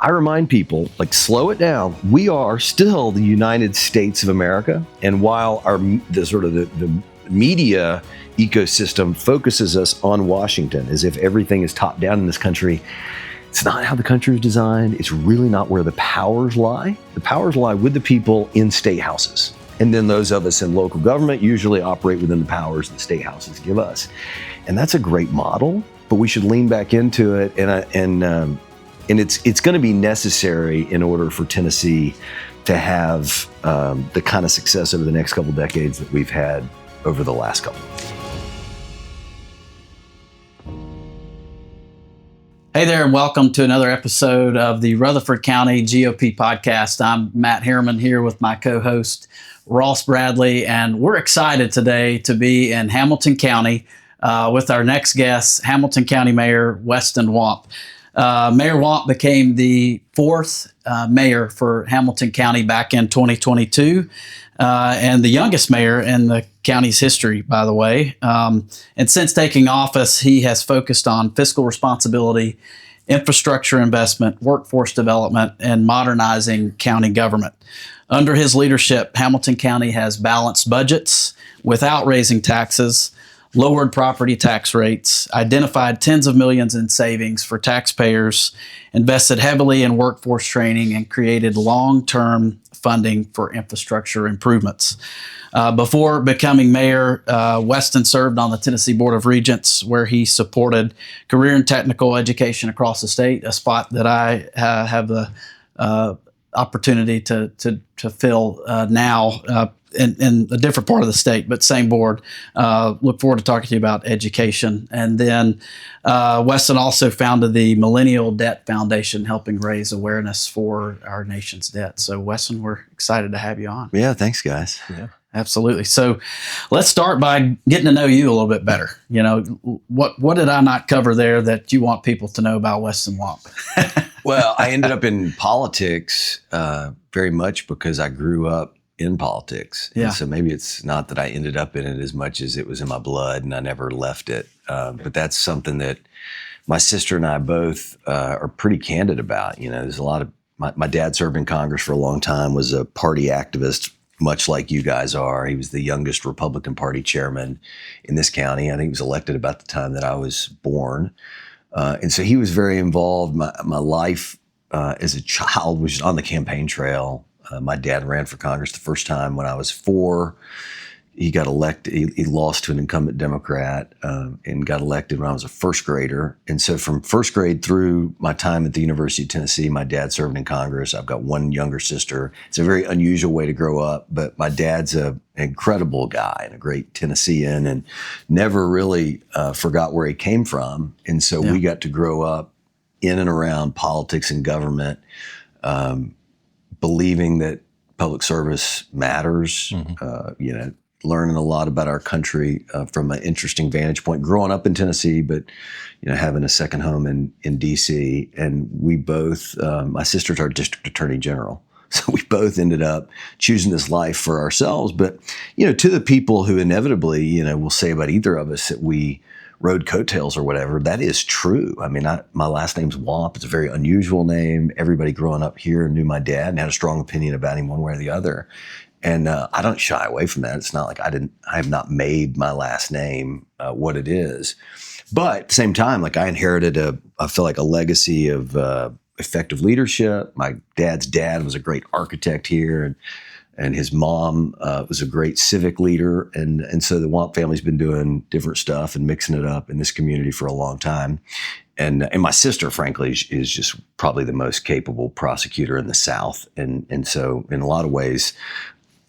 I remind people, like, slow it down. We are still the United States of America. And while the media ecosystem focuses us on Washington as if everything is top down in this country, it's not how the country is designed. It's really not where the powers lie. The powers lie with the people in state houses. And then those of us in local government usually operate within the powers that state houses give us. And that's a great model, but we should lean back into it. And it's going to be necessary in order for Tennessee to have the kind of success over the next couple decades that we've had over the last couple. Hey there, and welcome to another episode of the Rutherford County GOP podcast. I'm Matt Harriman here with my co-host, Ross Bradley, and we're excited today to be in Hamilton County with our next guest, Hamilton County Mayor Weston Wamp. Mayor Wamp became the fourth mayor for Hamilton County back in 2022, and the youngest mayor in the county's history, by the way. And since taking office, he has focused on fiscal responsibility, infrastructure investment, workforce development, and modernizing county government. Under his leadership, Hamilton County has balanced budgets without raising taxes, lowered property tax rates, identified tens of millions in savings for taxpayers, invested heavily in workforce training, and created long-term funding for infrastructure improvements. Before becoming mayor, Weston served on the Tennessee Board of Regents, where he supported career and technical education across the state, a spot that I have the opportunity to fill now in a different part of the state, but same board. Look forward to talking to you about education. And then Weston also founded the Millennial Debt Foundation, helping raise awareness for our nation's debt. So Weston, we're excited to have you on. Yeah, thanks, guys. Yeah, absolutely. So let's start by getting to know you a little bit better. You know, what did I not cover there that you want people to know about Weston Wamp? Well, I ended up in politics very much because I grew up in politics. Yeah. And so maybe it's not that I ended up in it as much as it was in my blood and I never left it. But that's something that my sister and I both are pretty candid about. You know, there's a lot of, my dad served in Congress for a long time, was a party activist, much like you guys are. He was the youngest Republican Party chairman in this county. I think he was elected about the time that I was born. And so he was very involved. My life as a child was on the campaign trail. My dad ran for Congress the first time when I was 4. He got elected. He lost to an incumbent Democrat and got elected when I was a first grader. And so from first grade through my time at the University of Tennessee, my dad served in Congress. I've got one younger sister. It's a very unusual way to grow up, but my dad's an incredible guy and a great Tennessean and never really forgot where he came from. And so we got to grow up in and around politics and government, believing that public service matters, learning a lot about our country from an interesting vantage point, growing up in Tennessee, but, having a second home in D.C. And we both, my sister's our district attorney general. So we both ended up choosing this life for ourselves. But, to the people who inevitably, will say about either of us that we rode coattails or whatever, that is true. I mean, my last name's Wamp. It's a very unusual name. Everybody growing up here knew my dad and had a strong opinion about him one way or the other. And I don't shy away from that. It's not like I have not made my last name what it is. But at the same time, like I inherited I feel like a legacy of effective leadership. My dad's dad was a great architect here, and his mom was a great civic leader. And so the Wamp family's been doing different stuff and mixing it up in this community for a long time. And my sister, frankly, is just probably the most capable prosecutor in the South. And so in a lot of ways,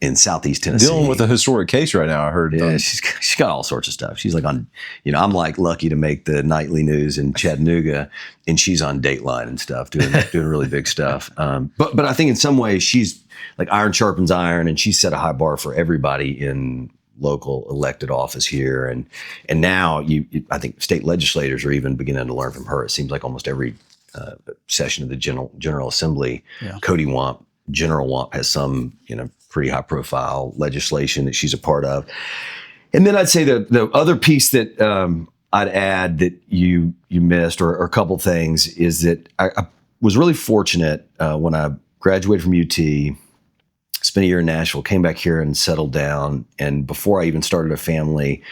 in Southeast Tennessee. Dealing with a historic case right now, I heard. Yeah, she's got all sorts of stuff. She's like on, I'm like lucky to make the nightly news in Chattanooga, and she's on Dateline and stuff, doing really big stuff. But I think in some ways she's like iron sharpens iron, and she set a high bar for everybody in local elected office here. And now I think state legislators are even beginning to learn from her. It seems like almost every session of the General Assembly, Cody Wamp, General Wamp has some, pretty high profile legislation that she's a part of. And then I'd say the other piece that I'd add that you missed, or a couple things, is that was really fortunate when I graduated from UT, spent a year in Nashville, came back here and settled down. And before I even started a family,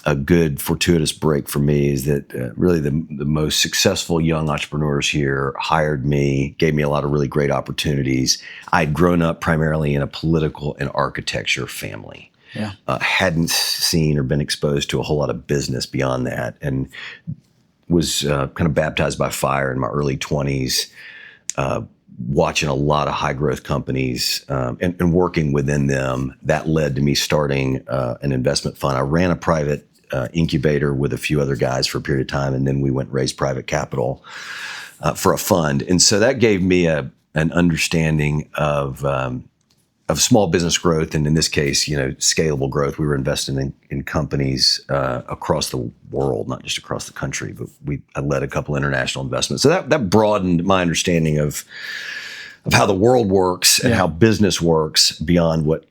a good fortuitous break for me is that really the most successful young entrepreneurs here hired me, gave me a lot of really great opportunities. I'd grown up primarily in a political and architecture family. Yeah. Hadn't seen or been exposed to a whole lot of business beyond that, and was kind of baptized by fire in my early 20s, watching a lot of high growth companies and working within them. That led to me starting an investment fund. I ran a private incubator with a few other guys for a period of time, and then we went and raised private capital for a fund. And so that gave me an understanding of small business growth, and in this case, scalable growth. We were investing in companies across the world, not just across the country, but I led a couple international investments. So that broadened my understanding of how the world works and how business works beyond what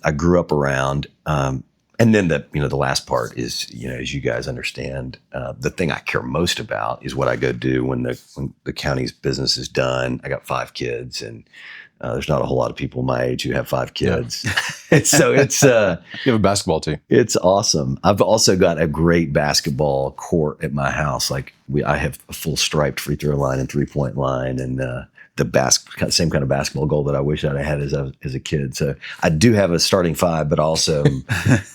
I grew up around. And then the last part is, as you guys understand, the thing I care most about is what I go do when the county's business is done. I got 5 kids, and there's not a whole lot of people my age who have 5 kids. Yeah. So it's you have a basketball team. It's awesome. I've also got a great basketball court at my house. I have a full striped free throw line and 3-point line, and the same kind of basketball goal that I wish I'd had as a kid. So I do have a starting 5, but also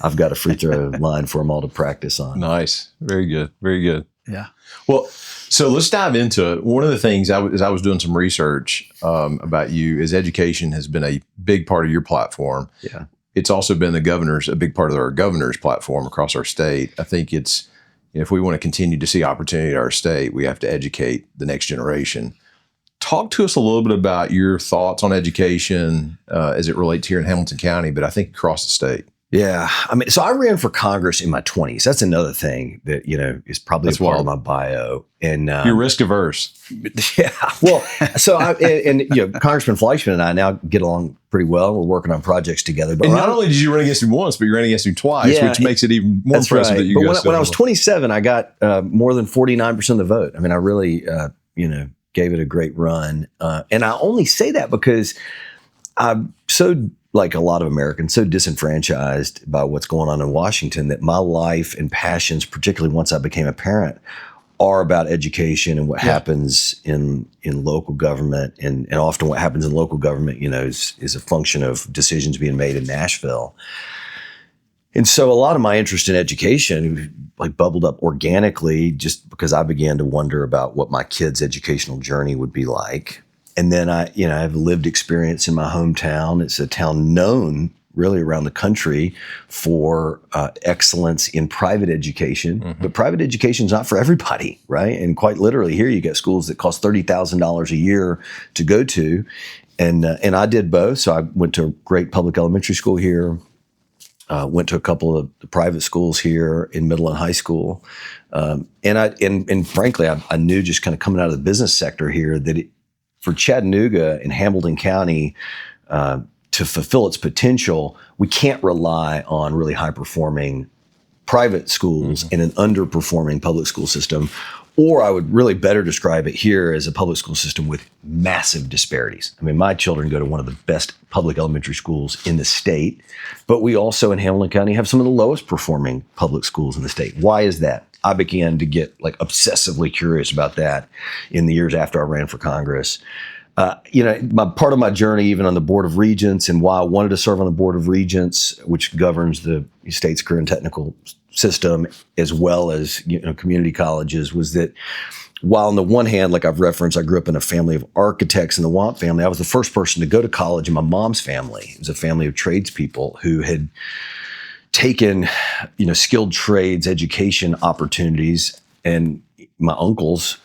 I've got a free throw line for them all to practice on. Nice. Very good. Very good. Yeah. Well, so let's dive into it. One of the things as I was doing some research about you is education has been a big part of your platform. Yeah. It's also been a big part of our governor's platform across our state. I think it's, if we want to continue to see opportunity in our state, we have to educate the next generation. Talk to us a little bit about your thoughts on education as it relates here in Hamilton County, but I think across the state. Yeah. So I ran for Congress in my 20s. That's another thing that, is probably part of my bio. And you're risk averse. Yeah. Well, so Congressman Fleischman and I now get along pretty well. We're working on projects together. But not only did you run against him once, but you ran against him twice, which makes it even more impressive that you guys. But when I was 27, I got more than 49% of the vote. I really, gave it a great run. And I only say that because I'm so, like a lot of Americans, so disenfranchised by what's going on in Washington that my life and passions, particularly once I became a parent, are about education and what happens in local government. And often what happens in local government, is a function of decisions being made in Nashville. And so a lot of my interest in education bubbled up organically just because I began to wonder about what my kids' educational journey would be like. And then I have lived experience in my hometown. It's a town known really around the country for excellence in private education. Mm-hmm. But private education is not for everybody, right? And quite literally here you get schools that cost $30,000 a year to go to. And I did both. So I went to a great public elementary school here. Went to a couple of the private schools here in middle and high school, and frankly, I knew just kind of coming out of the business sector here that for Chattanooga and Hamilton County to fulfill its potential, we can't rely on really high performing private schools in an underperforming public school system. Or I would really better describe it here as a public school system with massive disparities. My children go to one of the best public elementary schools in the state, but we also in Hamilton County have some of the lowest performing public schools in the state. Why is that? I began to get obsessively curious about that in the years after I ran for Congress. Part of my journey, even on the Board of Regents, and why I wanted to serve on the Board of Regents, which governs the state's career and technical system, as well as community colleges, was that while on the one hand, like I've referenced, I grew up in a family of architects in the Wamp family. I was the first person to go to college in my mom's family. It was a family of tradespeople who had taken, skilled trades education opportunities, and my uncles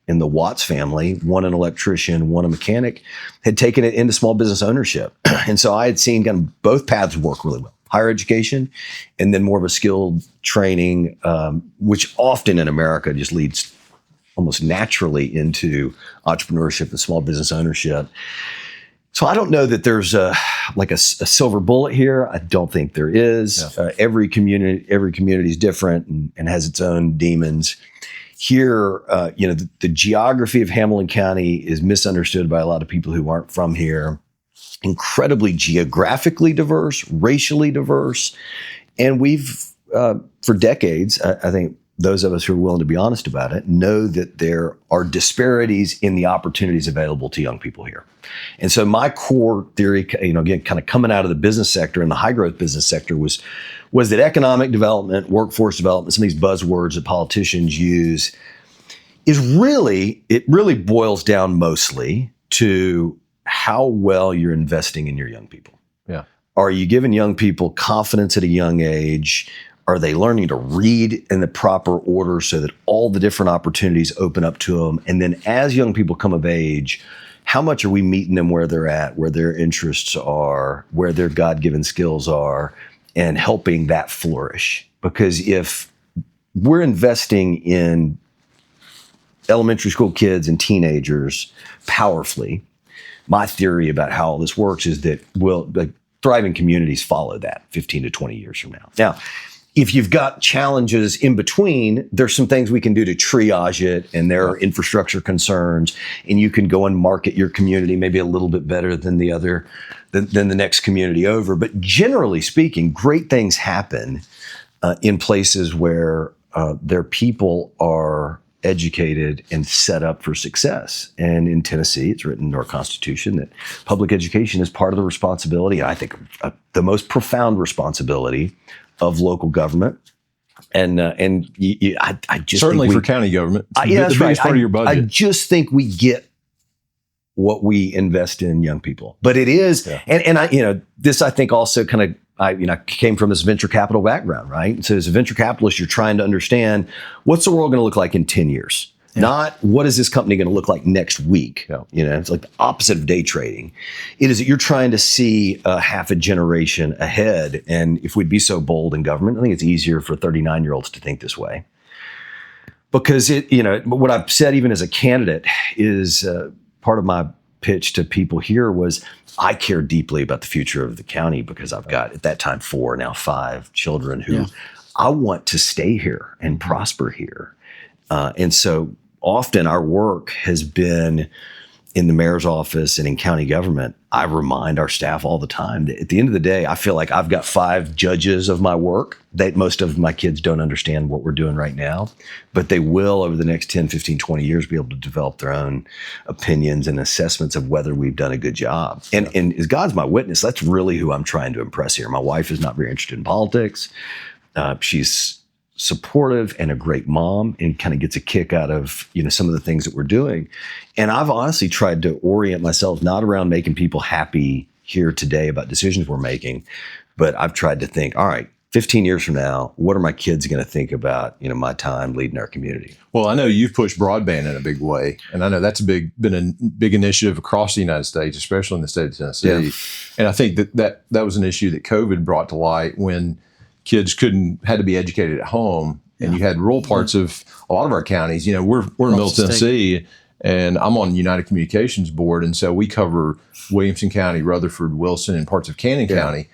in the Watts family, one an electrician, one a mechanic, had taken it into small business ownership. And so I had seen kind of both paths work really well. Higher education, and then more of a skilled training, which often in America just leads almost naturally into entrepreneurship and small business ownership. So I don't know that there's a silver bullet here. I don't think there is. Yeah. Every community is different and has its own demons. here, the geography of Hamilton County is misunderstood by a lot of people who aren't from here. Incredibly geographically diverse, racially diverse. And we've, for decades, I think those of us who are willing to be honest about it know that there are disparities in the opportunities available to young people here. And so my core theory, again, kind of coming out of the business sector and the high growth business sector was that economic development, workforce development, some of these buzzwords that politicians use it really boils down mostly to how well you're investing in your young people. Yeah. Are you giving young people confidence at a young age? Are they learning to read in the proper order so that all the different opportunities open up to them? And then as young people come of age, how much are we meeting them where they're at, where their interests are, where their God-given skills are, and helping that flourish? Because if we're investing in elementary school kids and teenagers powerfully, my theory about how all this works is that thriving communities follow that 15 to 20 years from now. Now, if you've got challenges in between, there's some things we can do to triage it, and there are infrastructure concerns, and you can go and market your community maybe a little bit better than than the next community over. But generally speaking, great things happen in places where their people are educated and set up for success. And in Tennessee, it's written in our Constitution that public education is part of the responsibility, and I think the most profound responsibility of local government. And I just certainly think for county government, that's the biggest part of your budget. I just think we get what we invest in young people, but it is, and I, this I think also kind of. I came from this venture capital background, right? So as a venture capitalist, you're trying to understand what's the world going to look like in 10 years, not what is this company going to look like next week. It's like the opposite of day trading. It is that you're trying to see half a generation ahead. And if we'd be so bold in government, I think it's easier for 39-year-olds to think this way. Because what I've said even as a candidate is part of my pitch to people here was I care deeply about the future of the county because I've got at that time 4, now 5 children who I want to stay here and prosper here. And so often our work has been in the mayor's office and in county government. I remind our staff all the time that at the end of the day, I feel like I've got 5 judges of my work. Most of my kids don't understand what we're doing right now, but they will over the next 10, 15, 20 years be able to develop their own opinions and assessments of whether we've done a good job. And as God's my witness, that's really who I'm trying to impress here. My wife is not very interested in politics. She's supportive and a great mom and kind of gets a kick out of, some of the things that we're doing. And I've honestly tried to orient myself not around making people happy here today about decisions we're making, but I've tried to think, all right, 15 years from now, what are my kids going to think about, my time leading our community? Well, I know you've pushed broadband in a big way, and I know that's been a big initiative across the United States, especially in the state of Tennessee. Yeah. And I think that was an issue that COVID brought to light when kids had to be educated at home, and you had rural parts of a lot of our counties. We're in Middle Tennessee, and I'm on United Communications Board, and so we cover Williamson County, Rutherford, Wilson, and parts of Cannon County.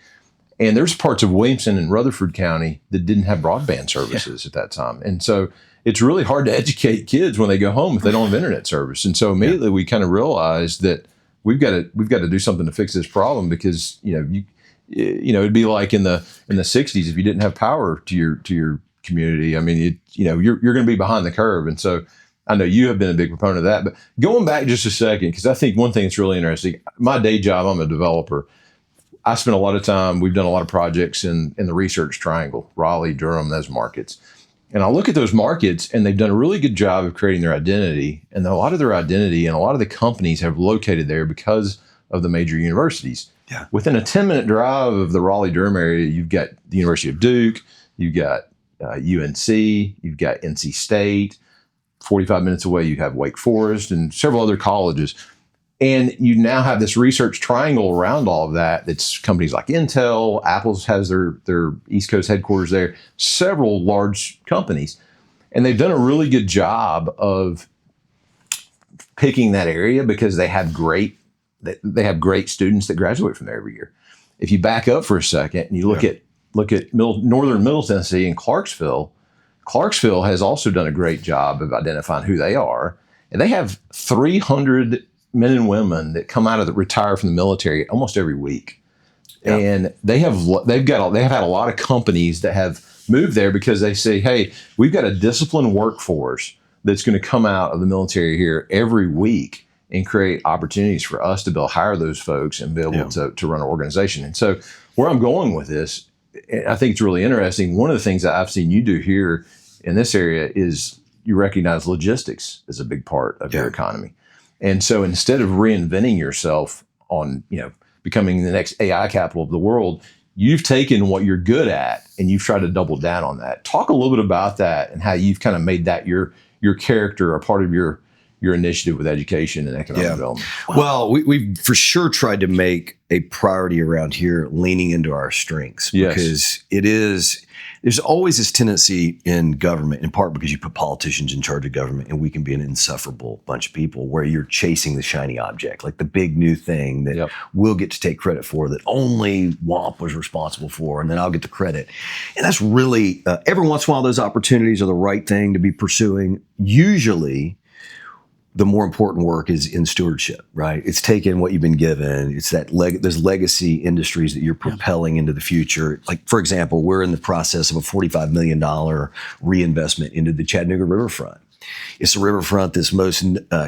And there's parts of Williamson and Rutherford County that didn't have broadband services at that time, and so it's really hard to educate kids when they go home if they don't have internet service. And so immediately we kind of realized that we've got to do something to fix this problem, because it'd be like in the 60s if you didn't have power to your community. I mean, you're going to be behind the curve. And so I know you have been a big proponent of that. But going back just a second, because I think one thing that's really interesting, my day job, I'm a developer. I spend a lot of time, we've done a lot of projects in the Research Triangle, Raleigh, Durham, those markets. And I look at those markets, and they've done a really good job of creating their identity. And a lot of their identity and a lot of the companies have located there because of the major universities. Yeah. Within a 10-minute drive of the Raleigh-Durham area, you've got the University of Duke, you've got UNC, you've got NC State. 45 minutes away, you have Wake Forest and several other colleges. And you now have this research triangle around all of that. That's companies like Intel, Apple has their East Coast headquarters there, several large companies. And they've done a really good job of picking that area because they have great students that graduate from there every year. If you back up for a second and you look at northern Middle Tennessee and Clarksville Clarksville has also done a great job of identifying who they are. And they have 300 men and women that come out of retire from the military almost every week. Yeah. And they've had a lot of companies that have moved there because they say, hey, we've got a disciplined workforce that's going to come out of the military here every week and create opportunities for us to be able to hire those folks and be able to run an organization. And so where I'm going with this, I think it's really interesting. One of the things that I've seen you do here in this area is you recognize logistics as a big part of your economy. And so instead of reinventing yourself on, becoming the next AI capital of the world, you've taken what you're good at and you've tried to double down on that. Talk a little bit about that and how you've kind of made that your character, a part of your initiative with education and economic development. Well, we've for sure tried to make a priority around here, leaning into our strengths, because there's always this tendency in government, in part because you put politicians in charge of government, and we can be an insufferable bunch of people where you're chasing the shiny object, like the big new thing that we'll get to take credit for, that only Wamp was responsible for, and then I'll get the credit. And that's really, every once in a while, those opportunities are the right thing to be pursuing. Usually, the more important work is in stewardship, right? It's taking what you've been given. It's that those legacy industries that you're propelling into the future. Like, for example, we're in the process of a $45 million reinvestment into the Chattanooga riverfront. It's the riverfront that's most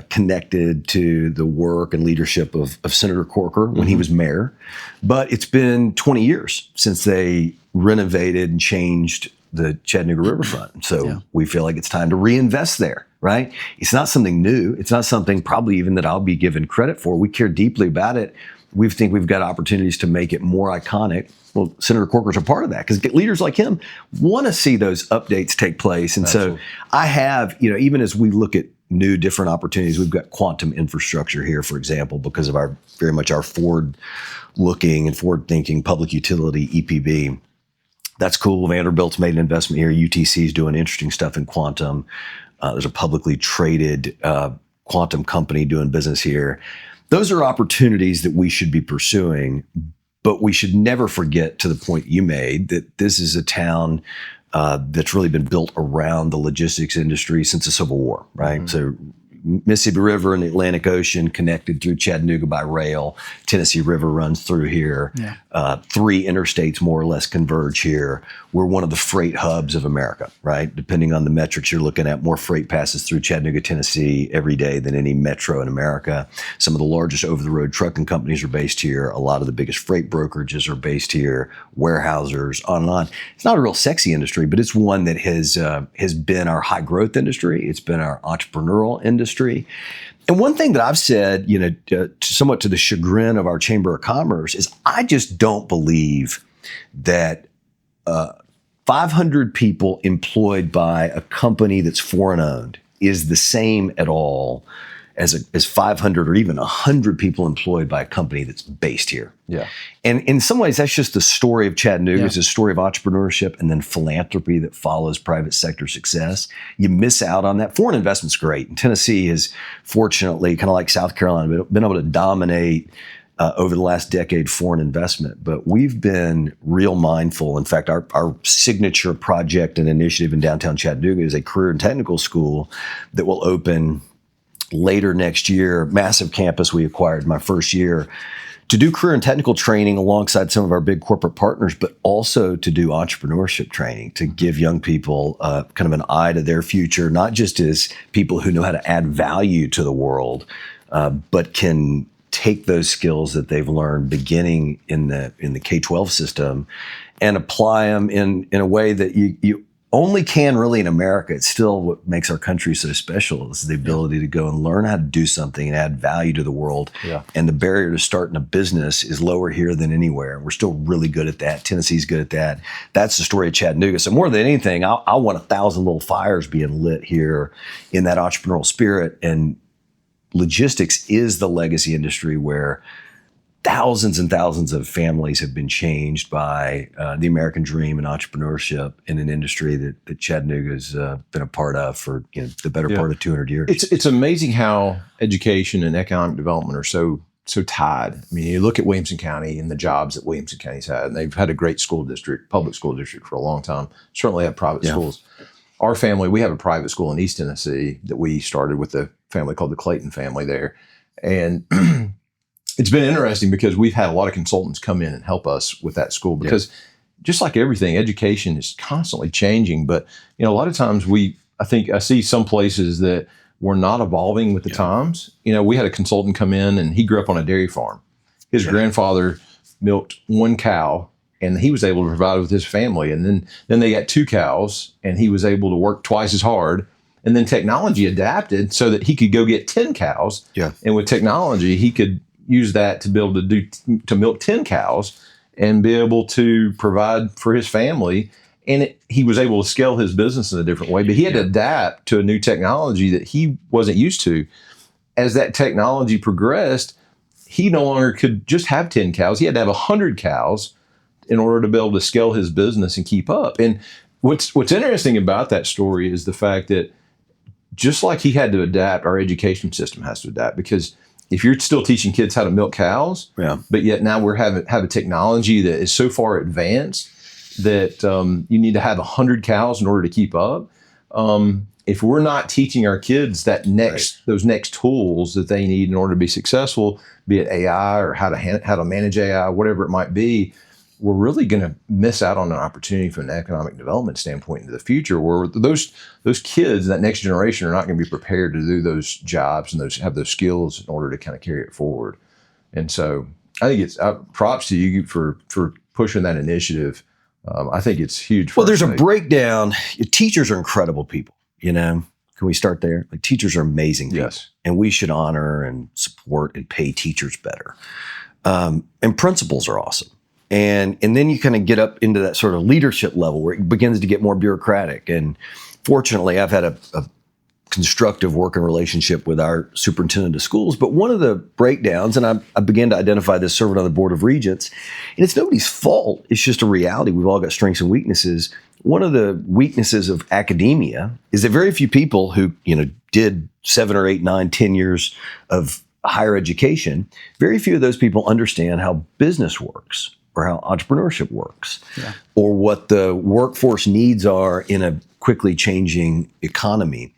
connected to the work and leadership of Senator Corker when he was mayor. But it's been 20 years since they renovated and changed the Chattanooga riverfront. So we feel like it's time to reinvest there, right? It's not something new. It's not something probably even that I'll be given credit for. We care deeply about it. We think we've got opportunities to make it more iconic. Well, Senator Corker's a part of that because leaders like him want to see those updates take place. And so I have, even as we look at new different opportunities, we've got quantum infrastructure here, for example, because of very much our forward-looking and forward-thinking public utility EPB. That's cool. Vanderbilt's made an investment here. UTC's doing interesting stuff in quantum. There's a publicly traded quantum company doing business here. Those are opportunities that we should be pursuing, but we should never forget, to the point you made, that this is a town that's really been built around the logistics industry since the Civil War, right? So Mississippi River and the Atlantic Ocean connected through Chattanooga by rail. Tennessee River runs through here. 3 interstates more or less converge here. We're one of the freight hubs of America, right? Depending on the metrics you're looking at, more freight passes through Chattanooga, Tennessee every day than any metro in America. Some of the largest over-the-road trucking companies are based here. A lot of the biggest freight brokerages are based here, warehousers, on and on. It's not a real sexy industry, but it's one that has been our high-growth industry. It's been our entrepreneurial industry. And one thing that I've said, somewhat to the chagrin of our Chamber of Commerce, is I just don't believe that 500 people employed by a company that's foreign owned is the same at all as 500 or even 100 people employed by a company that's based here. And in some ways, that's just the story of Chattanooga. It's a story of entrepreneurship and then philanthropy that follows private sector success. You miss out on that. Foreign investment's great. And Tennessee has, fortunately, kind of like South Carolina, been able to dominate over the last decade foreign investment. But we've been real mindful. In fact, our signature project and initiative in downtown Chattanooga is a career and technical school that will open later next year. Massive campus we acquired my first year to do career and technical training alongside some of our big corporate partners, but also to do entrepreneurship training, to give young people kind of an eye to their future, not just as people who know how to add value to the world, but can take those skills that they've learned beginning in the K-12 system and apply them in a way that you only can really in America. It's still what makes our country so special, is the ability to go and learn how to do something and add value to the world. And the barrier to starting a business is lower here than anywhere. We're still really good at that. Tennessee's good at that. That's the story of Chattanooga. So more than anything, I want 1,000 little fires being lit here in that entrepreneurial spirit. And logistics is the legacy industry where thousands and thousands of families have been changed by the American dream and entrepreneurship in an industry that Chattanooga's been a part of for the better part of 200 years. It's amazing how education and economic development are so tied. I mean, you look at Williamson County and the jobs that Williamson County's had, and they've had a great school district, public school district for a long time. Certainly have private schools. our family, we have a private school in East Tennessee that we started with a family called the Clayton family there. And it's been interesting because we've had a lot of consultants come in and help us with that school because just like everything, education is constantly changing. But, a lot of times I think I see some places that we're not evolving with the times. We had a consultant come in and he grew up on a dairy farm. His grandfather milked one cow and he was able to provide with his family. And then they got 2 cows and he was able to work twice as hard. And then technology adapted so that he could go get 10 cows. Yeah. And with technology, he could use that to be able to milk 10 cows and be able to provide for his family. And he was able to scale his business in a different way, but he had to adapt to a new technology that he wasn't used to. As that technology progressed, he no longer could just have 10 cows. He had to have 100 cows in order to be able to scale his business and keep up. And what's interesting about that story is the fact that just like he had to adapt, our education system has to adapt, because if you're still teaching kids how to milk cows, but yet now we're have a technology that is so far advanced that you need to have 100 cows in order to keep up. If we're not teaching our kids those next tools that they need in order to be successful, be it AI or how to manage AI, whatever it might be, we're really going to miss out on an opportunity from an economic development standpoint into the future, where those kids, that next generation, are not going to be prepared to do those jobs and have those skills in order to kind of carry it forward. And so I think it's props to you for pushing that initiative. I think it's huge. Well, there's a breakdown. Teachers are incredible people. Can we start there? Like, teachers are amazing people. Yes. And we should honor and support and pay teachers better. And principals are awesome. And then you kind of get up into that sort of leadership level where it begins to get more bureaucratic. And fortunately, I've had a constructive working relationship with our superintendent of schools. But one of the breakdowns, and I began to identify this serving on the Board of Regents, and it's nobody's fault. It's just a reality. We've all got strengths and weaknesses. One of the weaknesses of academia is that very few people who, did 7 or 8, 9, 10 years of higher education, very few of those people understand how business works, or how entrepreneurship works, or what the workforce needs are in a quickly changing economy.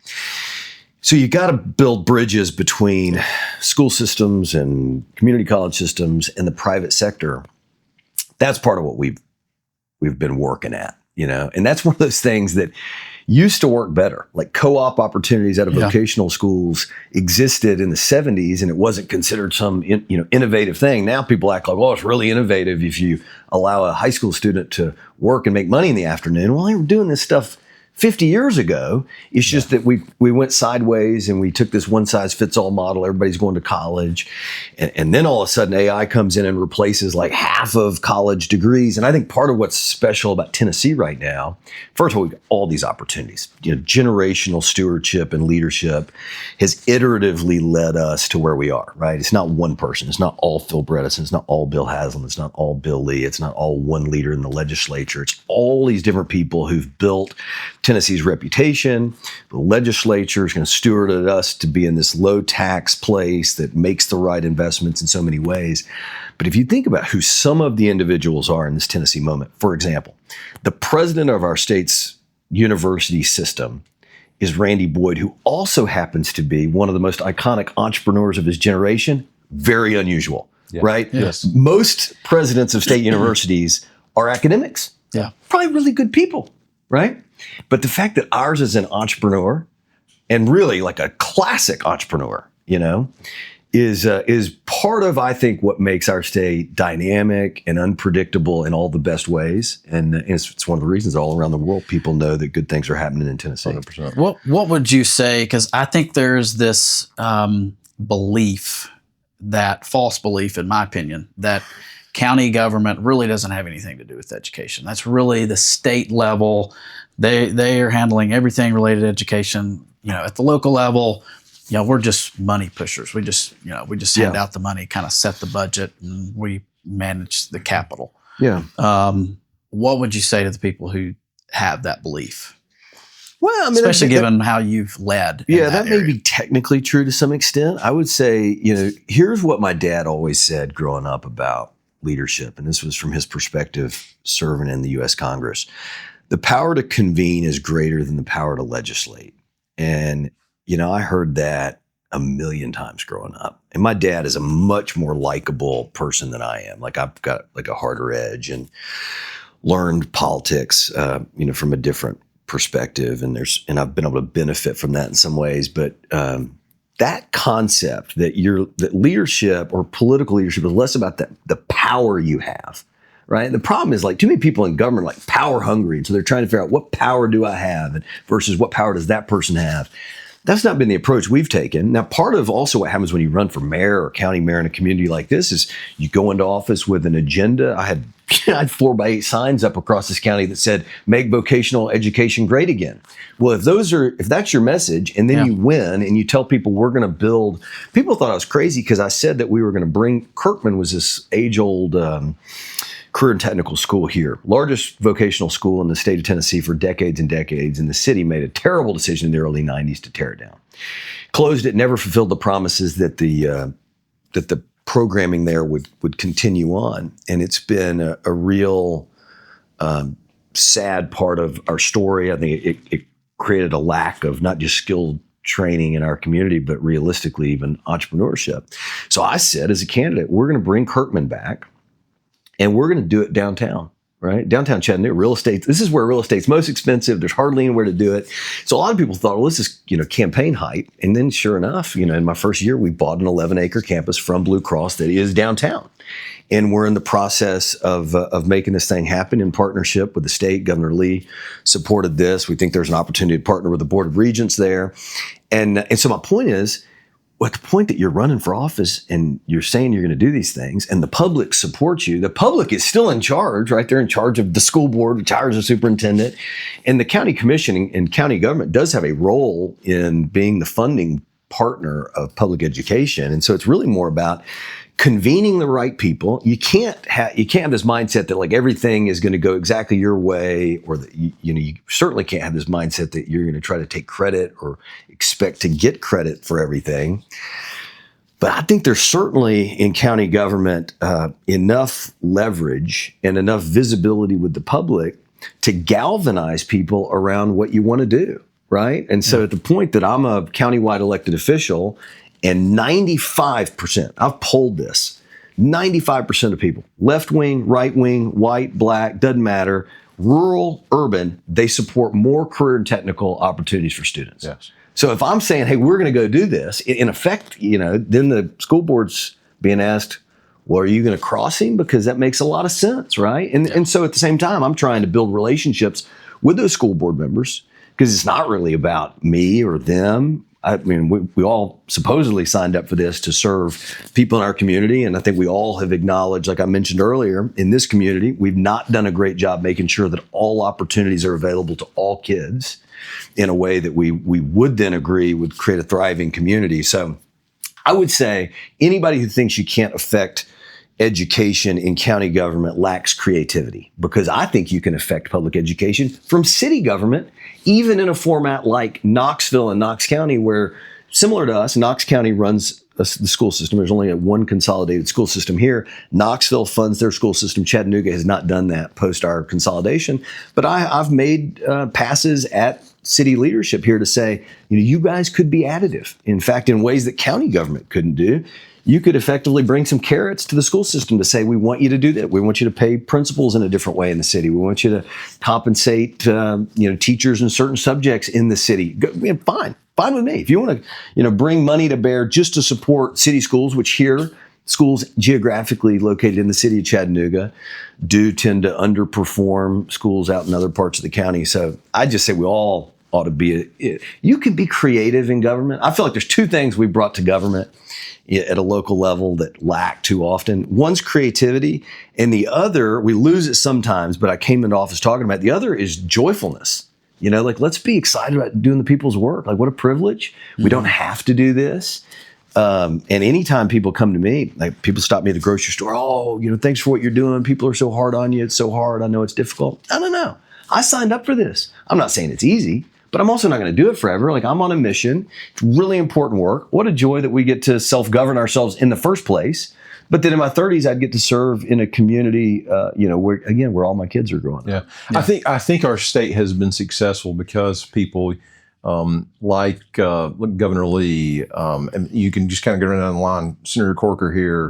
So you got to build bridges between school systems and community college systems and the private sector. That's part of what we've been working at, and that's one of those things that used to work better. Like, co-op opportunities out of vocational schools existed in the 70s, and it wasn't considered some innovative thing. Now people act like, oh, it's really innovative if you allow a high school student to work and make money in the afternoon. Well, they were doing this stuff 50 years ago. It's just that we went sideways and we took this one-size-fits-all model. Everybody's going to college. And then all of a sudden AI comes in and replaces like half of college degrees. And I think part of what's special about Tennessee right now, first of all, we've got all these opportunities. Generational stewardship and leadership has iteratively led us to where we are, right? It's not one person. It's not all Phil Bredesen. It's not all Bill Haslam. It's not all Bill Lee. It's not all one leader in the legislature. It's all these different people who've built Tennessee's reputation. The legislature is going to steward us to be in this low tax place that makes the right investments in so many ways. But if you think about who some of the individuals are in this Tennessee moment, for example, the president of our state's university system is Randy Boyd, who also happens to be one of the most iconic entrepreneurs of his generation. Very unusual, right? Yes. Most presidents of state universities are academics. Yeah. Probably really good people, right? But the fact that ours is an entrepreneur, and really like a classic entrepreneur, is part of, I think, what makes our state dynamic and unpredictable in all the best ways. And it's one of the reasons all around the world people know that good things are happening in Tennessee. 100%. What would you say? Because I think there's this false belief, in my opinion, that county government really doesn't have anything to do with education. That's really the state level. They are handling everything related to education. At the local level, we're just money pushers. We just hand out the money, kind of set the budget, and we manage the capital. Yeah. What would you say to the people who have that belief? Well, I mean, especially given how you've led. That may be technically true to some extent. I would say, here's what my dad always said growing up about leadership, and this was from his perspective serving in the U.S. Congress. the power to convene is greater than the power to legislate. And, I heard that a million times growing up. And my dad is a much more likable person than I am. Like, I've got like a harder edge and learned politics, from a different perspective. And I've been able to benefit from that in some ways. But that concept that leadership or political leadership is less about the power you have, right? And the problem is, like, too many people in government are like power hungry. And so they're trying to figure out, what power do I have versus what power does that person have? That's not been the approach we've taken. Now, part of also what happens when you run for mayor or county mayor in a community like this is you go into office with an agenda. I had 4x8 signs up across this county that said, "Make vocational education great again." Well, if that's your message, and then you win and you tell people we're going to build, people thought I was crazy because I said that we were going to bring, Kirkman was this age-old career and technical school here, largest vocational school in the state of Tennessee for decades and decades. And the city made a terrible decision in the early 90s to tear it down. Closed it, never fulfilled the promises that the programming there would continue on. And it's been a real sad part of our story. I think it created a lack of not just skilled training in our community, but realistically even entrepreneurship. So I said, as a candidate, we're going to bring Kirkman back. And we're going to do it downtown, right? Downtown Chattanooga, real estate. This is where real estate's most expensive. There's hardly anywhere to do it. So a lot of people thought, well, this is, campaign hype. And then sure enough, in my first year, we bought an 11-acre campus from Blue Cross that is downtown. And we're in the process of making this thing happen in partnership with the state. Governor Lee supported this. We think there's an opportunity to partner with the Board of Regents there. And so my point is, at the point that you're running for office and you're saying you're going to do these things and the public supports you, the public is still in charge, right? They're in charge of the school board, which hires a superintendent. And the county commission and county government does have a role in being the funding partner of public education. And so it's really more about convening the right people. You can't have this mindset that like everything is going to go exactly your way, or that you certainly can't have this mindset that you're going to try to take credit or expect to get credit for everything. But I think there's certainly in county government enough leverage and enough visibility with the public to galvanize people around what you want to do, right? And so at the point that I'm a countywide elected official, and 95%, I've polled this, 95% of people, left wing, right wing, white, black, doesn't matter, rural, urban, they support more career and technical opportunities for students. Yes. So if I'm saying, hey, we're going to go do this, in effect, then the school board's being asked, well, are you going to cross him? Because that makes a lot of sense, right? And so at the same time, I'm trying to build relationships with those school board members, because it's not really about me or them. I mean, we all supposedly signed up for this to serve people in our community. And I think we all have acknowledged, like I mentioned earlier, in this community, we've not done a great job making sure that all opportunities are available to all kids in a way that we would then agree would create a thriving community. So I would say anybody who thinks you can't affect education in county government lacks creativity, because I think you can affect public education from city government, even in a format like Knoxville and Knox County, where, similar to us, Knox County runs the school system. There's only one consolidated school system here. Knoxville funds their school system. Chattanooga has not done that post our consolidation. But I've made passes at city leadership here to say, you guys could be additive. In fact, in ways that county government couldn't do. You could effectively bring some carrots to the school system to say, we want you to do that. We want you to pay principals in a different way in the city. We want you to compensate, teachers in certain subjects in the city. Fine with me. If you want to, bring money to bear just to support city schools, which here, schools geographically located in the city of Chattanooga do tend to underperform schools out in other parts of the county. So I just say we all ought to be, you can be creative in government. I feel like there's two things we brought to government at a local level that lack too often. One's creativity, and the other, we lose it sometimes, but I came into office talking about it. The other is joyfulness. Let's be excited about doing the people's work. Like, what a privilege. We don't have to do this. And anytime people come to me, like people stop me at the grocery store, thanks for what you're doing. People are so hard on you. It's so hard. I know it's difficult. No. I signed up for this. I'm not saying it's easy, but I'm also not going to do it forever. Like, I'm on a mission. It's really important work. What a joy that we get to self-govern ourselves in the first place. But then in my 30s, I'd get to serve in a community, where all my kids are growing up. Yeah. I think our state has been successful because people like Governor Lee, and you can just kind of go down the line. Senator Corker here.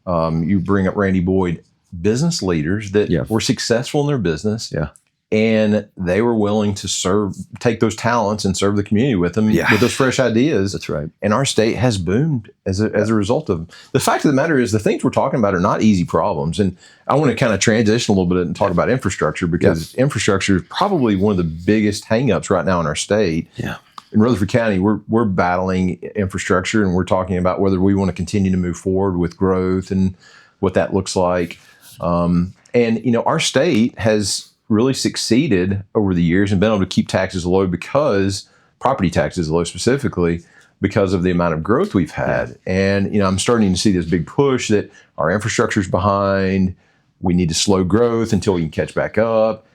Mm-hmm. You bring up Randy Boyd, business leaders that were successful in their business. Yeah. And they were willing to take those talents and serve the community with them with those fresh ideas. That's right. And our state has boomed as a result of them. The fact of the matter is the things we're talking about are not easy problems. And I want to kind of transition a little bit and talk about infrastructure, because infrastructure is probably one of the biggest hangups right now in our state. Yeah. In Rutherford County, we're battling infrastructure, and we're talking about whether we want to continue to move forward with growth and what that looks like. Our state has really succeeded over the years and been able to keep taxes low, because property taxes low specifically, because of the amount of growth we've had. And, I'm starting to see this big push that our infrastructure is behind. We need to slow growth until we can catch back up.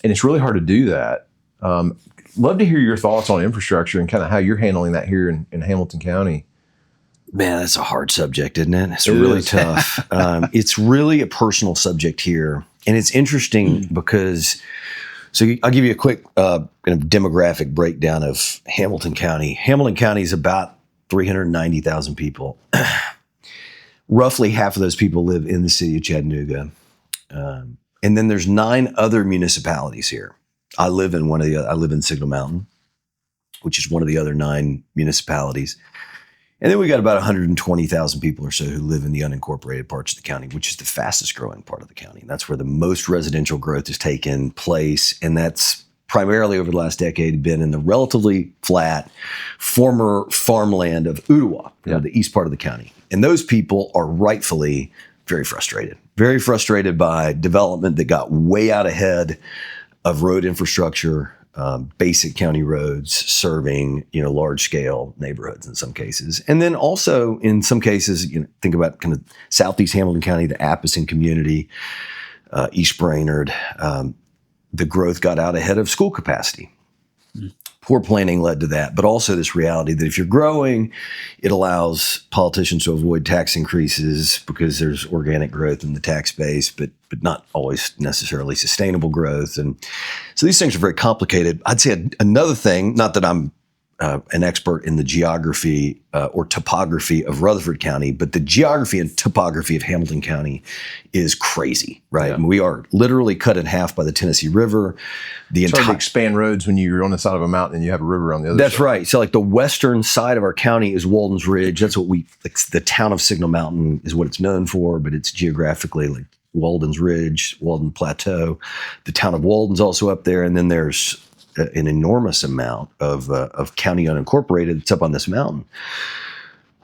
And it's really hard to do that. Love to hear your thoughts on infrastructure and kind of how you're handling that here in Hamilton County. Man, that's a hard subject, isn't it? It's really tough. It's really a personal subject here. And it's interesting because, I'll give you a quick kind of demographic breakdown of Hamilton County. Hamilton County is about 390,000 people. Roughly half of those people live in the city of Chattanooga. And then there's 9 other municipalities here. I live in Signal Mountain, which is one of the other 9 municipalities. And then we got about 120,000 people or so who live in the unincorporated parts of the county, which is the fastest growing part of the county. That's where the most residential growth has taken place. And that's primarily over the last decade been in the relatively flat former farmland of Ottawa, the east part of the county. And those people are rightfully very frustrated by development that got way out ahead of road infrastructure, basic county roads serving, large scale neighborhoods in some cases. And then also in some cases, think about kind of Southeast Hamilton County, the Apison community, East Brainerd, the growth got out ahead of school capacity. Poor planning led to that, but also this reality that if you're growing, it allows politicians to avoid tax increases because there's organic growth in the tax base, but not always necessarily sustainable growth. And so these things are very complicated. I'd say another thing, not that I'm an expert in the geography or topography of Rutherford County, but the geography and topography of Hamilton County is crazy, right? Yeah. I mean, we are literally cut in half by the Tennessee River. It's hard to expand roads when you're on the side of a mountain and you have a river on the other side. That's right. So like the western side of our county is Walden's Ridge. That's what the town of Signal Mountain is what it's known for, but it's geographically like Walden's Ridge, Walden Plateau. The town of Walden's also up there. And then there's an enormous amount of county unincorporated that's up on this mountain.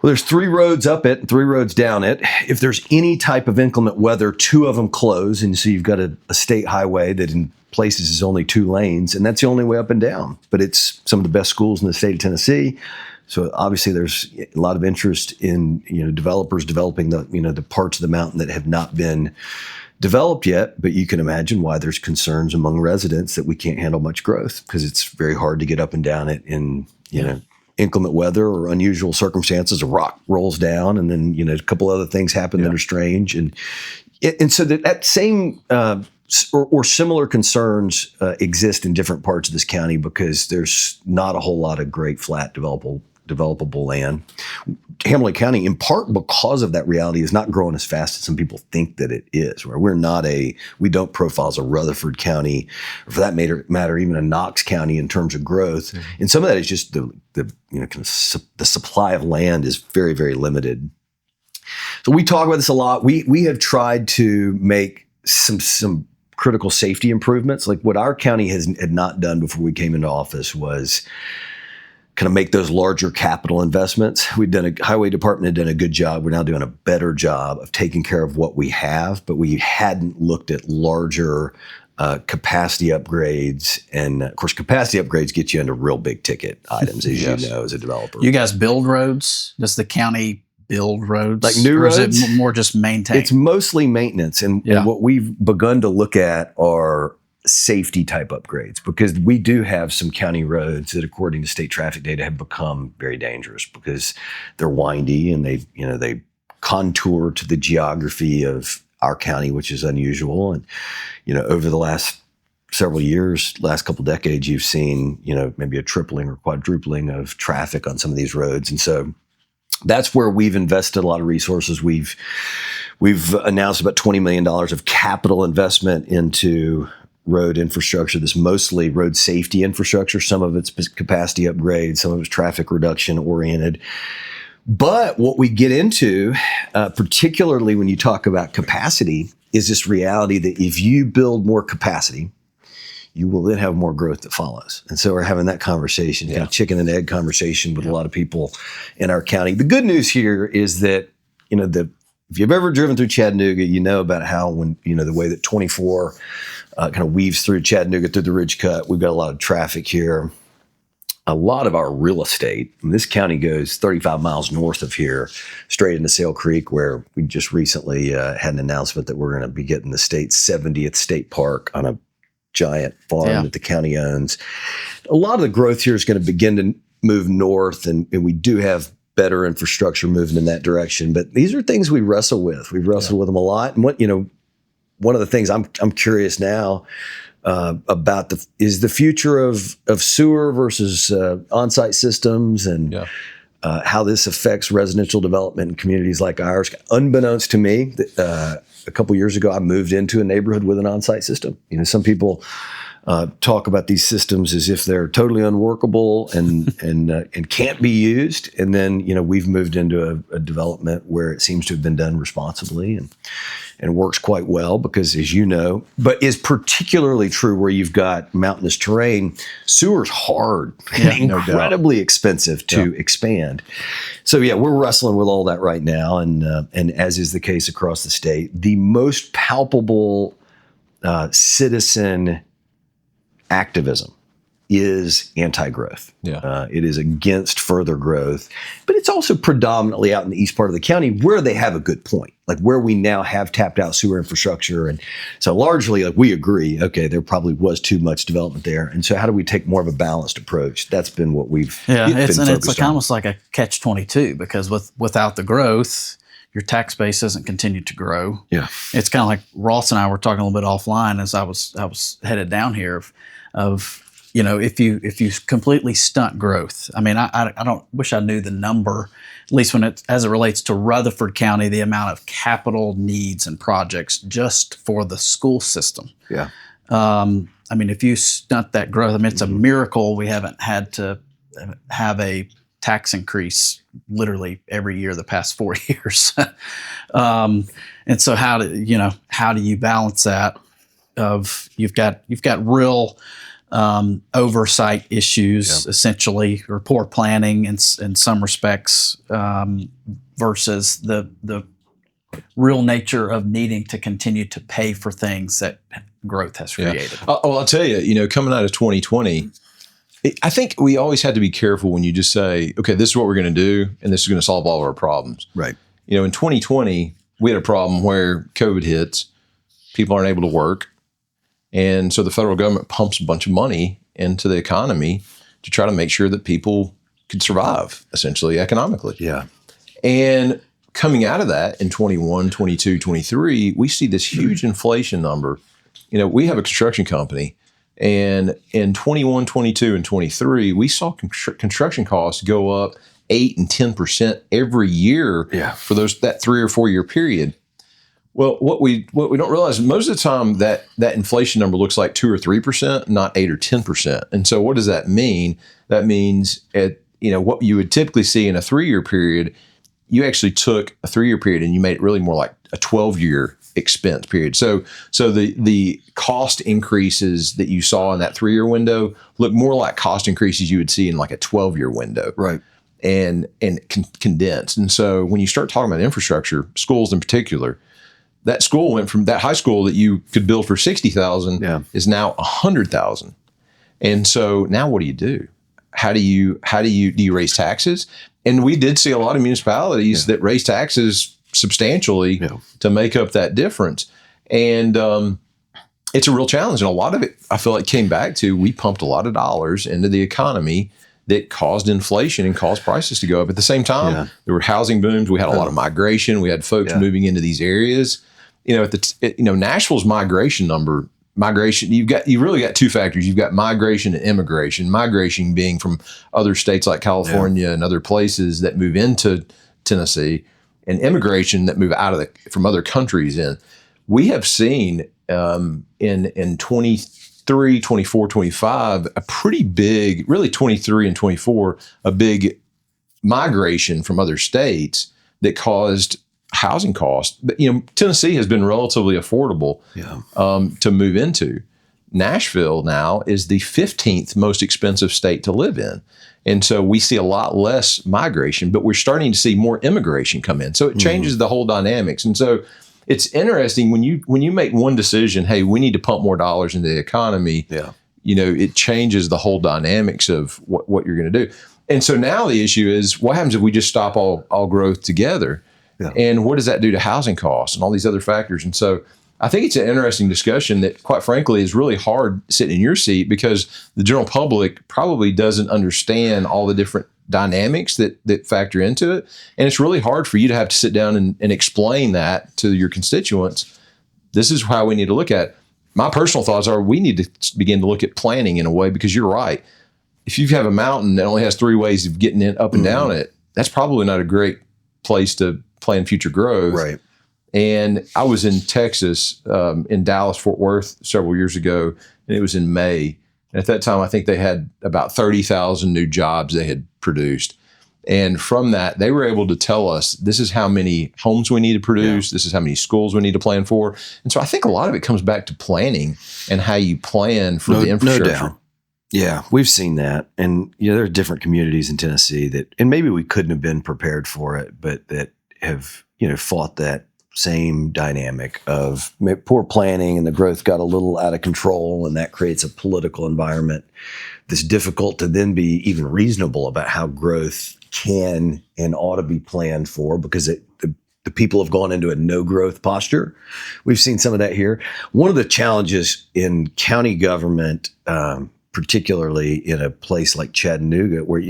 Well, there's 3 roads up it and 3 roads down it. If there's any type of inclement weather, 2 of them close. And so you've got a state highway that in places is only 2 lanes, and that's the only way up and down. But it's some of the best schools in the state of Tennessee. So obviously there's a lot of interest in, developers developing the parts of the mountain that have not been developed yet, but you can imagine why there's concerns among residents that we can't handle much growth because it's very hard to get up and down it in, inclement weather or unusual circumstances. A rock rolls down and then, a couple other things happen that are strange. And so that same or similar concerns exist in different parts of this county because there's not a whole lot of great flat developable land. Hamilton County, in part because of that reality, is not growing as fast as some people think that it is. Where we don't profile as a Rutherford County, or for that matter, even a Knox County in terms of growth. Mm-hmm. And some of that is just the supply of land is very, very limited. So we talk about this a lot. We have tried to make some critical safety improvements. Like what our county had not done before we came into office was kind of make those larger capital investments. Highway department had done a good job. We're now doing a better job of taking care of what we have, but we hadn't looked at larger capacity upgrades. And of course, capacity upgrades get you into real big ticket items, as you know, as a developer. You guys build roads? Does the county build roads? Like new roads? Or is it more just maintain? It's mostly maintenance. And what we've begun to look at are safety type upgrades, because we do have some county roads that, according to state traffic data, have become very dangerous because they're windy and they contour to the geography of our county, which is unusual. And, over the last several years, last couple decades, you've seen, maybe a tripling or quadrupling of traffic on some of these roads. And so that's where we've invested a lot of resources. We've announced about $20 million of capital investment into road infrastructure. This mostly road safety infrastructure. Some of it's capacity upgrades, some of it's traffic reduction oriented. But what we get into, particularly when you talk about capacity, is this reality that if you build more capacity, you will then have more growth that follows. And so we're having that conversation, kind of chicken and egg conversation with a lot of people in our county. The good news here is that, if you've ever driven through Chattanooga, you know about how when, the way that 24 kind of weaves through Chattanooga through the Ridge Cut, we've got a lot of traffic here. A lot of our real estate, this county goes 35 miles north of here, straight into Sale Creek, where we just recently had an announcement that we're going to be getting the state's 70th state park on a giant farm that the county owns. A lot of the growth here is going to begin to move north, and we do have better infrastructure moving in that direction. But these are things we wrestle with. We've wrestled with them a lot. And one of the things I'm curious now about is the future of sewer versus on-site systems and how this affects residential development in communities like ours. Unbeknownst to me, a couple years ago, I moved into a neighborhood with an on-site system. Some people talk about these systems as if they're totally unworkable and can't be used. And then, we've moved into a development where it seems to have been done responsibly and works quite well because, as you know, but is particularly true where you've got mountainous terrain. Sewer's hard and incredibly expensive to expand. So we're wrestling with all that right now, and as is the case across the state, the most palpable citizen activism is anti-growth. It is against further growth, but it's also predominantly out in the east part of the county where they have a good point, like where we now have tapped out sewer infrastructure. And so largely, we agree, okay, there probably was too much development there. And so how do we take more of a balanced approach? That's been what we've it's like almost like a catch-22, because without the growth, your tax base doesn't continue to grow. It's kind of like Ross and I were talking a little bit offline as I was headed down here of if you completely stunt growth. I mean, I don't wish I knew the number, at least as it relates to Rutherford County, the amount of capital needs and projects just for the school system. I mean, if you stunt that growth, it's a miracle we haven't had to have a tax increase literally every year the past 4 years. And so how do you balance that? You've got real oversight issues, essentially, or poor planning in some respects, versus the real nature of needing to continue to pay for things that growth has created. I'll tell you, coming out of 2020, I think we always had to be careful when you just say, okay, this is what we're going to do, and this is going to solve all of our problems. Right. In 2020, we had a problem where COVID hits, people aren't able to work. And so the federal government pumps a bunch of money into the economy to try to make sure that people could survive, essentially, economically. And coming out of that in 21, 22, 23, we see this huge inflation number. We have a construction company, and in 21, 22, and 23, we saw construction costs go up 8 and 10% every year for that 3 or 4 year period. Well, what we don't realize, most of the time that inflation number looks like 2 or 3%, not 8 or 10%. And so what does that mean? That means what you would typically see in a 3 year period, you actually took a 3 year period and you made it really more like a 12-year expense period. So the cost increases that you saw in that 3 year window look more like cost increases you would see in like a 12-year window. Right. And condensed. And so when you start talking about infrastructure, schools in particular, that school went from that high school that you could build for $60,000 is now $100,000. And so now what do you do? How do you raise taxes? And we did see a lot of municipalities that raise taxes substantially to make up that difference. And it's a real challenge. And a lot of it, I feel like, came back to, we pumped a lot of dollars into the economy that caused inflation and caused prices to go up. At the same time, there were housing booms. We had a lot of migration. We had folks moving into these areas. Nashville's migration, you really got two factors. You've got migration and immigration. Migration being from other states like California and other places that move into Tennessee, and immigration that move out from other countries in. We have seen in 23, 24, 25, a pretty big, really 23 and 24, a big migration from other states that caused housing costs. But, Tennessee has been relatively affordable to move into. Nashville now is the 15th most expensive state to live in. And so we see a lot less migration, but we're starting to see more immigration come in. So it changes the whole dynamics. And so it's interesting when you make one decision, hey, we need to pump more dollars into the economy, it changes the whole dynamics of what you're going to do. And so now the issue is, what happens if we just stop all growth together? Yeah. And what does that do to housing costs and all these other factors? And so I think it's an interesting discussion that, quite frankly, is really hard sitting in your seat, because the general public probably doesn't understand all the different dynamics that factor into it. And it's really hard for you to have to sit down and explain that to your constituents. This is how we need to look at it. My personal thoughts are, we need to begin to look at planning in a way, because you're right. If you have a mountain that only has 3 ways of getting in, up and down it, that's probably not a great place to plan future growth. Right. And I was in Texas, in Dallas, Fort Worth several years ago, and it was in May. And at that time, I think they had about 30,000 new jobs they had produced. And from that, they were able to tell us, this is how many homes we need to produce. This is how many schools we need to plan for. And so I think a lot of it comes back to planning and how you plan for the infrastructure. No doubt. Yeah, we've seen that. And there are different communities in Tennessee that, and maybe we couldn't have been prepared for it, but that have, fought that same dynamic of poor planning, and the growth got a little out of control, and that creates a political environment that's difficult to then be even reasonable about how growth can and ought to be planned for, because the people have gone into a no growth posture. We've seen some of that here. One of the challenges in county government, particularly in a place like Chattanooga, where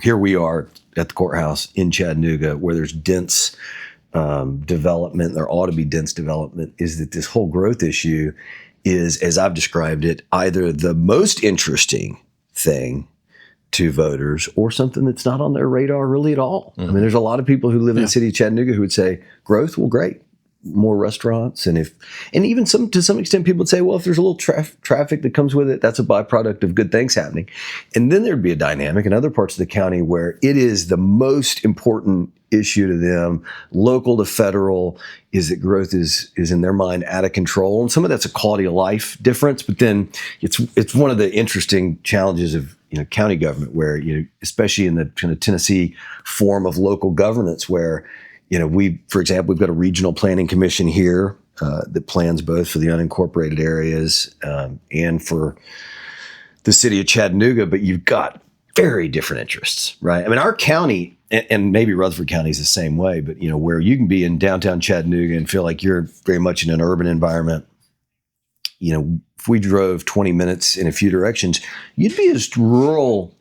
here we are at the courthouse in Chattanooga, where there's dense development, there ought to be dense development, is that this whole growth issue is, as I've described it, either the most interesting thing to voters or something that's not on their radar really at all. I mean, there's a lot of people who live in the city of Chattanooga who would say, growth, well, great. More restaurants. And even to some extent, people would say, well, if there's a little traffic that comes with it, that's a byproduct of good things happening. And then there'd be a dynamic in other parts of the county where it is the most important issue to them, local to federal, is that growth is in their mind out of control. And some of that's a quality of life difference, but then it's one of the interesting challenges of county government, where especially in the kind of Tennessee form of local governance, where for example, we've got a regional planning commission here that plans both for the unincorporated areas and for the city of Chattanooga, but you've got very different interests, right? I mean, our county, and maybe Rutherford County is the same way, but where you can be in downtown Chattanooga and feel like you're very much in an urban environment, if we drove 20 minutes in a few directions, you'd be as rural,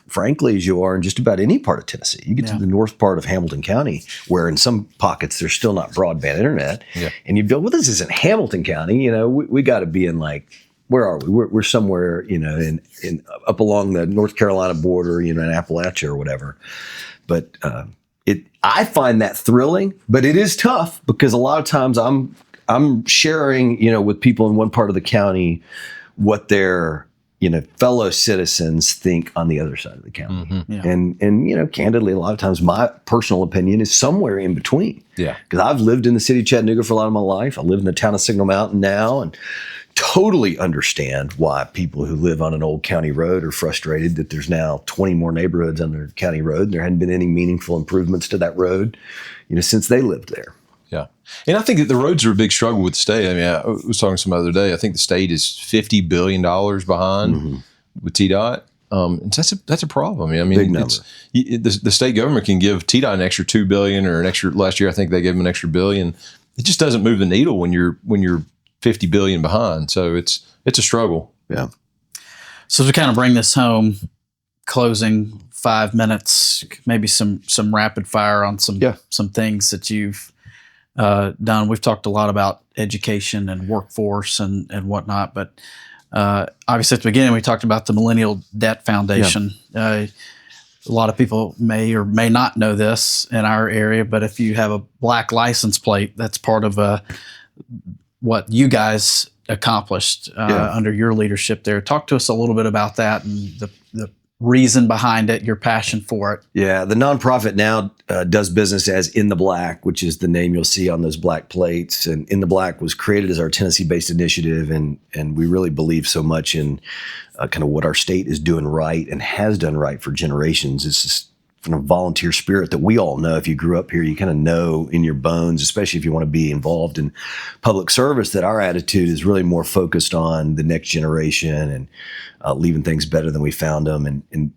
frankly, as you are in just about any part of Tennessee. You get to the north part of Hamilton County, where in some pockets there's still not broadband internet. Yeah. And you'd go, well, this isn't Hamilton County. We got to be in, like, where are we? We're somewhere, in up along the North Carolina border, in Appalachia or whatever. But I find that thrilling, but it is tough, because a lot of times I'm sharing, with people in one part of the county what their fellow citizens think on the other side of the county. Mm-hmm. Yeah. And candidly, a lot of times my personal opinion is somewhere in between. Yeah. Because I've lived in the city of Chattanooga for a lot of my life. I live in the town of Signal Mountain now, and totally understand why people who live on an old county road are frustrated that there's now 20 more neighborhoods on their county road, and there hadn't been any meaningful improvements to that road, since they lived there. Yeah. And I think that the roads are a big struggle with the state. I mean, I was talking to some other day. I think the state is $50 billion behind with TDOT. And so that's a problem. I mean, big number. The state government can give TDOT an extra $2 billion, or an extra, last year I think they gave them an extra $1 billion. It just doesn't move the needle when you're $50 billion behind. So it's a struggle. Yeah. So to kind of bring this home, closing 5 minutes, maybe some rapid fire on some things that you've done. We've talked a lot about education and workforce and whatnot, but obviously at the beginning we talked about the Millennial Debt Foundation. A lot of people may or may not know this in our area, but if you have a black license plate, that's part of what you guys accomplished under your leadership there. Talk to us a little bit about that and the reason behind it, your passion for it. Yeah, the nonprofit now does business as In the Black, which is the name you'll see on those black plates. And In the Black was created as our Tennessee-based initiative, and we really believe so much in kind of what our state is doing right and has done right for generations. It's just kind of volunteer spirit that we all know. If you grew up here, you kind of know in your bones, especially if you want to be involved in public service, that our attitude is really more focused on the next generation and leaving things better than we found them. And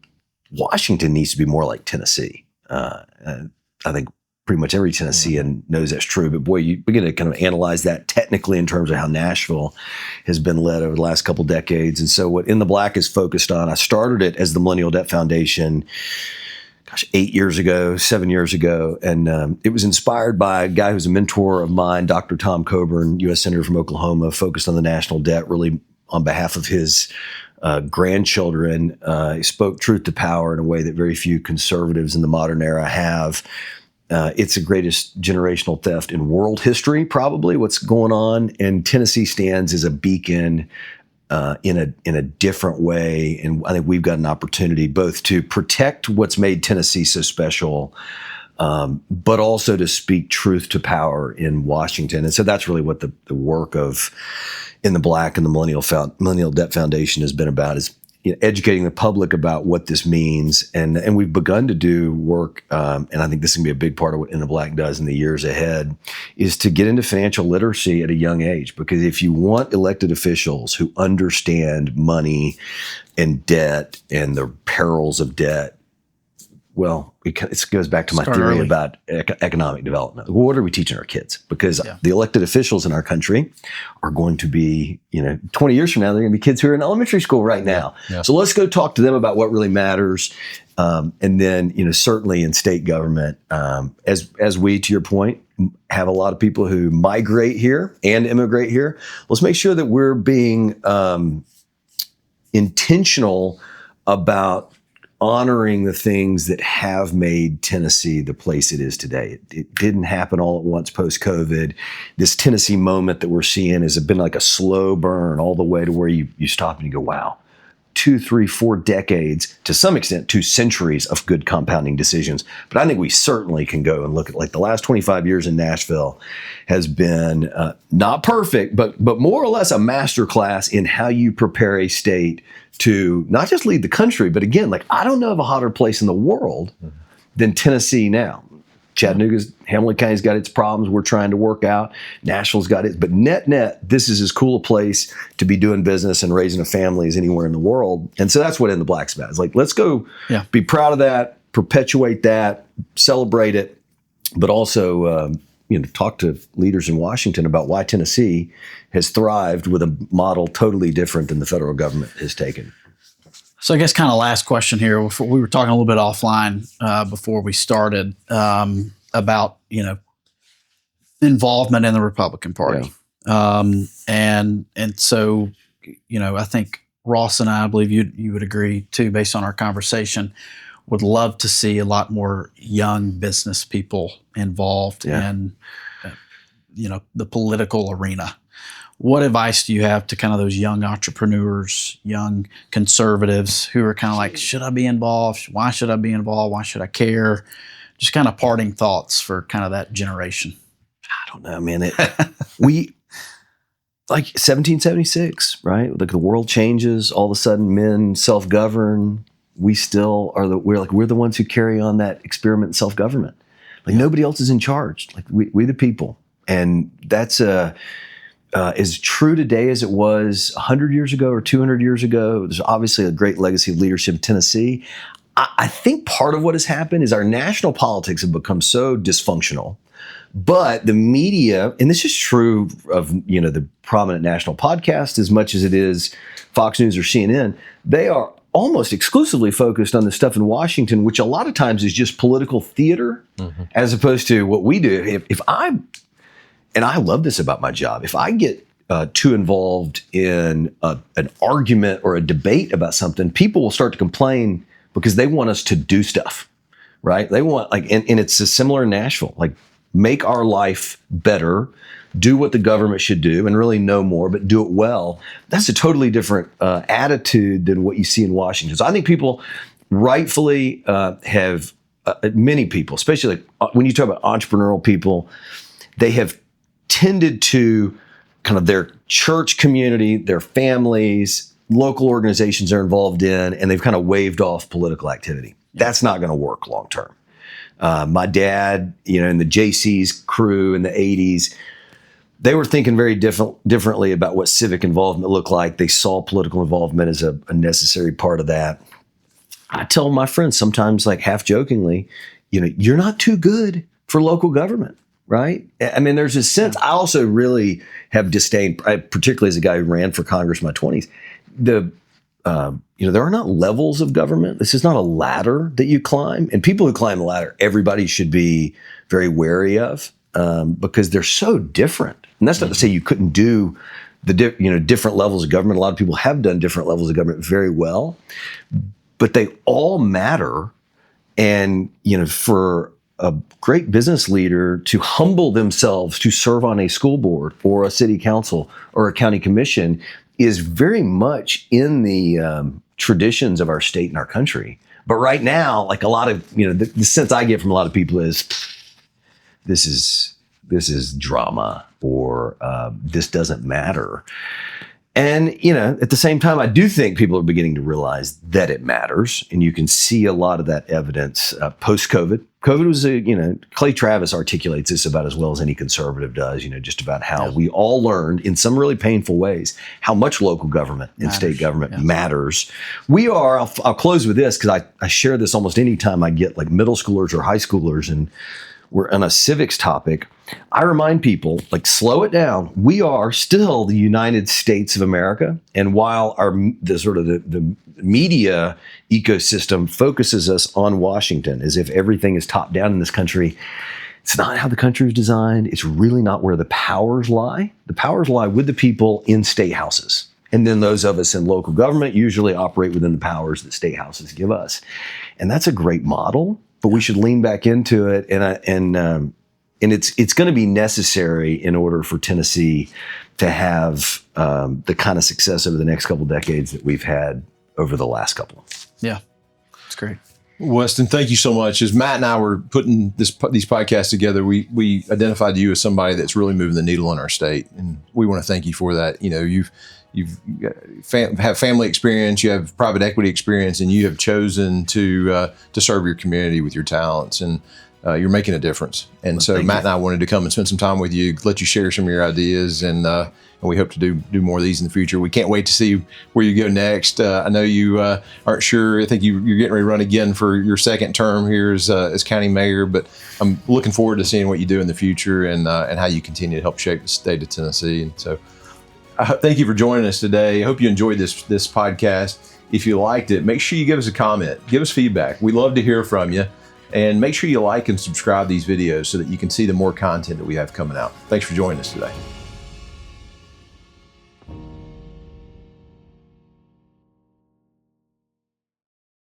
Washington needs to be more like Tennessee. I think pretty much every Tennessean knows that's true. But boy, you begin to kind of analyze that technically in terms of how Nashville has been led over the last couple decades. And so what In the Black is focused on, I started it as the Millennial Debt Foundation 7 years ago. And it was inspired by a guy who's a mentor of mine, Dr. Tom Coburn, U.S. Senator from Oklahoma, focused on the national debt, really on behalf of his grandchildren. He spoke truth to power in a way that very few conservatives in the modern era have. It's the greatest generational theft in world history, probably, what's going on. And Tennessee stands as a beacon in a different way. And I think we've got an opportunity both to protect what's made Tennessee so special, but also to speak truth to power in Washington. And so that's really what the work of In the Black and the Millennial Debt Foundation has been about, is educating the public about what this means. And we've begun to do work, and I think this is going to be a big part of what In the Black does in the years ahead, is to get into financial literacy at a young age. Because if you want elected officials who understand money and debt and the perils of debt, well, it goes back to my theory about economic development. What are we teaching our kids? Because the elected officials in our country are going to be, 20 years from now, they're going to be kids who are in elementary school right now. Yeah. So let's go talk to them about what really matters. And then, certainly in state government, as we, to your point, have a lot of people who migrate here and immigrate here, let's make sure that we're being intentional about honoring the things that have made Tennessee the place it is today. It didn't happen all at once post-COVID. This Tennessee moment that we're seeing has been like a slow burn all the way to where you stop and you go, wow, 2, 3, 4 decades, to some extent, 2 centuries of good compounding decisions. But I think we certainly can go and look at, like, the last 25 years in Nashville has been not perfect, but more or less a masterclass in how you prepare a state to not just lead the country, but again, like, I don't know of a hotter place in the world than Tennessee now. Chattanooga's, Hamilton County's got its problems we're trying to work out. Nashville's got it. But net, this is as cool a place to be doing business and raising a family as anywhere in the world. And so that's what In the Black's about. It's like, let's go be proud of that, perpetuate that, celebrate it, but also talk to leaders in Washington about why Tennessee has thrived with a model totally different than the federal government has taken. So I guess kind of last question here. We were talking a little bit offline before we started about, involvement in the Republican Party. Yeah. And so, I think Ross and I believe you would agree too, based on our conversation, would love to see a lot more young business people involved in, the political arena. What advice do you have to kind of those young entrepreneurs, young conservatives who are kind of like, should I be involved? Why should I be involved? Why should I care? Just kind of parting thoughts for kind of that generation. I don't know, man. We, like 1776, right? Like the world changes. All of a sudden, men self-govern. We still are we're the ones who carry on that experiment in self-government. Like nobody else is in charge. Like we the people, and that's as true today as it was 100 years ago or 200 years ago. There's obviously a great legacy of leadership in Tennessee. I think part of what has happened is our national politics have become so dysfunctional. But the media, and this is true of the prominent national podcast as much as it is Fox News or CNN, they are almost exclusively focused on the stuff in Washington, which a lot of times is just political theater, as opposed to what we do. And I love this about my job, if I get too involved in an argument or a debate about something, people will start to complain because they want us to do stuff, right? They want, like, and it's similar in Nashville, like, make our life better, do what the government should do, and really know more, but do it well. That's a totally different attitude than what you see in Washington. So I think people rightfully have, many people, especially like when you talk about entrepreneurial people, they have tended to kind of their church community, their families, local organizations they're involved in, and they've kind of waved off political activity. That's not going to work long term. My dad, in the JC's crew in the 80s, they were thinking very differently about what civic involvement looked like. They saw political involvement as a necessary part of that. I tell my friends sometimes, like half jokingly, you're not too good for local government, right? I mean, there's a sense. I also really have disdain, particularly as a guy who ran for Congress in my 20s. There are not levels of government. This is not a ladder that you climb. And people who climb the ladder, everybody should be very wary of, because they're so different. And that's not to say you couldn't do the different levels of government. A lot of people have done different levels of government very well, but they all matter. And for a great business leader to humble themselves to serve on a school board or a city council or a county commission is very much in the traditions of our state and our country. But right now, like a lot of, the sense I get from a lot of people is, this is drama, or this doesn't matter. And, at the same time, I do think people are beginning to realize that it matters. And you can see a lot of that evidence post-COVID. COVID was Clay Travis articulates this about as well as any conservative does, just about how we all learned in some really painful ways how much local government and state government matters. We are, I'll close with this because I share this almost any time I get like middle schoolers or high schoolers and we're on a civics topic. I remind people, like, slow it down. We are still the United States of America. And while the media ecosystem focuses us on Washington as if everything is top down in this country, it's not how the country is designed. It's really not where the powers lie. The powers lie with the people in state houses. And then those of us in local government usually operate within the powers that state houses give us. And that's a great model, but we should lean back into it. And it's going to be necessary in order for Tennessee to have the kind of success over the next couple of decades that we've had over the last couple. Yeah, it's great. Weston, thank you so much. As Matt and I were putting these podcasts together, we identified you as somebody that's really moving the needle in our state, and we want to thank you for that. You've have family experience, you have private equity experience, and you have chosen to serve your community with your talents, and you're making a difference. And so Matt and I wanted to come and spend some time with you, let you share some of your ideas, and we hope to do more of these in the future. We can't wait to see where you go next. I know you aren't sure. I think you're getting ready to run again for your second term here as county mayor, but I'm looking forward to seeing what you do in the future and how you continue to help shape the state of Tennessee. And so thank you for joining us today. I hope you enjoyed this podcast. If you liked it, make sure you give us a comment, give us feedback. We love to hear from you. And make sure you like and subscribe these videos so that you can see the more content that we have coming out. Thanks for joining us today.